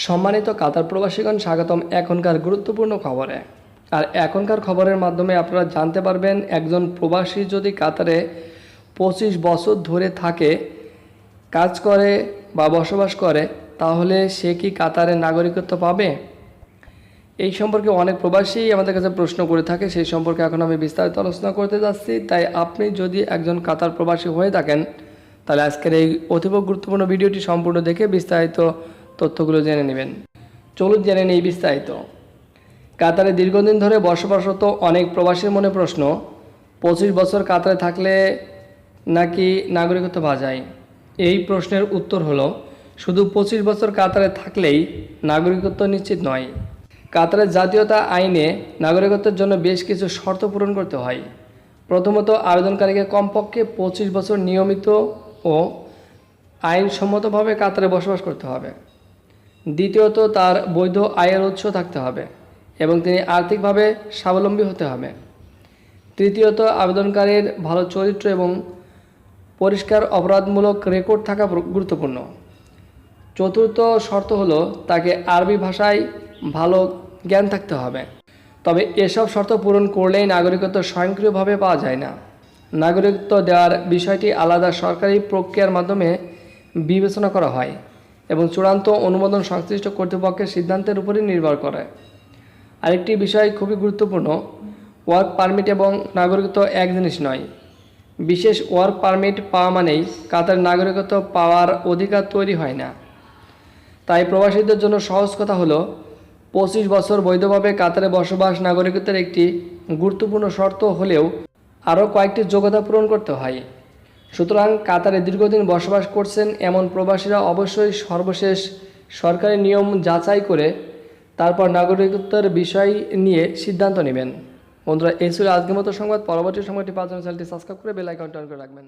সম্মানিত কাতার প্রবাসীগণ, স্বাগতম এখনকার গুরুত্বপূর্ণ খবরে। আর এখনকার খবরের মাধ্যমে আপনারা জানতে পারবেন একজন প্রবাসী যদি কাতারে 25 বছর ধরে থাকে, কাজ করে বা বসবাস করে, তাহলে সে কি কাতারের নাগরিকত্ব পাবে? এই সম্পর্কে অনেক প্রবাসী আমাদের কাছে প্রশ্ন করে থাকে, সেই সম্পর্কে এখন আমি বিস্তারিত আলোচনা করতে যাচ্ছি। তাই আপনি যদি একজন কাতার প্রবাসী হয়ে থাকেন, তাহলে আজকের এই অতীব গুরুত্বপূর্ণ ভিডিওটি সম্পূর্ণ দেখে বিস্তারিত তথ্যগুলো জেনে নেবেন। চলুন জেনে নেই বিস্তারিত। কাতারে দীর্ঘদিন ধরে বসবাসরত অনেক প্রবাসীর মনে প্রশ্ন, 25 বছর কাতারে থাকলে নাকি নাগরিকত্ব পাওয়া যায়? এই প্রশ্নের উত্তর হলো, শুধু 25 বছর কাতারে থাকলেই নাগরিকত্ব নিশ্চিত নয়। কাতারের জাতীয়তা আইনে নাগরিকত্বের জন্য বেশ কিছু শর্ত পূরণ করতে হয়। প্রথমত, আবেদনকারীকে কমপক্ষে 25 বছর নিয়মিত ও আইনসম্মতভাবে কাতারে বসবাস করতে হবে। দ্বিতীয়ত, তার বৈধ আয়ের উৎস থাকতে হবে এবং তিনি আর্থিকভাবে স্বাবলম্বী হতে হবে। তৃতীয়ত, আবেদনকারীর ভালো চরিত্র এবং পরিষ্কার অপরাধমূলক রেকর্ড থাকা গুরুত্বপূর্ণ। চতুর্থ শর্ত হলো, তাকে আরবি ভাষায় ভালো জ্ঞান থাকতে হবে। তবে এসব শর্ত পূরণ করলেই নাগরিকত্ব স্বয়ংক্রিয়ভাবে পাওয়া যায় না। নাগরিকত্ব দেওয়ার বিষয়টি আলাদা সরকারি প্রক্রিয়ার মাধ্যমে বিবেচনা করা হয় এবং চূড়ান্ত অনুমোদন সংশ্লিষ্ট কর্তৃপক্ষের সিদ্ধান্তের উপরই নির্ভর করে। আরেকটি বিষয় খুবই গুরুত্বপূর্ণ, ওয়ার্ক পারমিট এবং নাগরিকত্ব এক জিনিস নয়। বিশেষ ওয়ার্ক পারমিট পাওয়া মানেই কাতার নাগরিকত্ব পাওয়ার অধিকার তৈরি হয় না। তাই প্রবাসীদের জন্য সহজ কথা হলো, 25 বছর বৈধভাবে কাতারে বসবাস নাগরিকত্বের একটি গুরুত্বপূর্ণ শর্ত হলেও আরও কয়েকটি যোগ্যতা পূরণ করতে হয়। সুতরাং কাতারে দীর্ঘদিন বসবাস করছেন এমন প্রবাসীরা অবশ্যই সর্বশেষ সরকারি নিয়ম যাচাই করে তারপর নাগরিকত্বের বিষয় নিয়ে সিদ্ধান্ত নেবেন। বন্ধুরা, এই ছিল আজকের মতো সংবাদ। পরবর্তী সংবাদটি পাওয়ার জন্য চ্যানেলটি সাবস্ক্রাইব করে বেল আইকনটি অন করে রাখবেন।